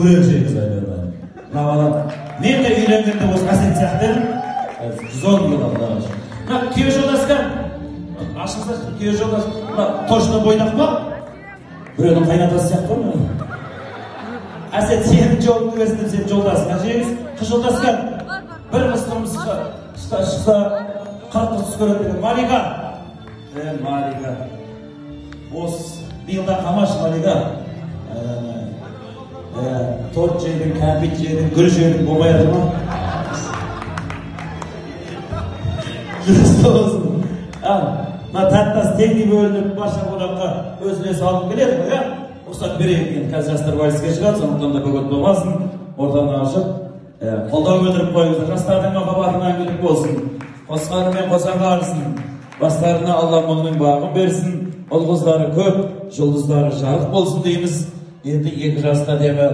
көмек жейміз айлардан. Мына бала мен де үйленгенде осы әсет сияқты 110 yıl Allah'a aşkına. Mına kүйе жолдасқан, ашықса күйе жолдас, мына точно бойдақ па? Біреудің қайнатасы сияқты ма? Әсет сенің жолыңды берсін деп сен жолдасың, жеңіз қыз жолдасқан. Bir қыз тұрмысқа шықса қатты түс көреді деген Малика. Малика. Осы биылда қамаш Малика. Торт жейдің, кәмпит жейдің, гүл жейдің болмай жатыр ма? Жүрісті болсын. Мына тәттас теңдей бөлініп барша қонаққа өзіне салып келеді ғой, рұқсат берейік деген. Қазір жастар вальске шығады, сондықтан да бөгет болмасын. Ортаны ашып, қолдау білдіріп қойыңыздар. Жастардың махаббаты мәңгілік болсын. Қосқаны мен қосанға арсын. Бастарына Алла мұңның бағын берсін. Ұл қыздары көп, жұлдыздары жарық болсын дейміз. Енді екі жаста демі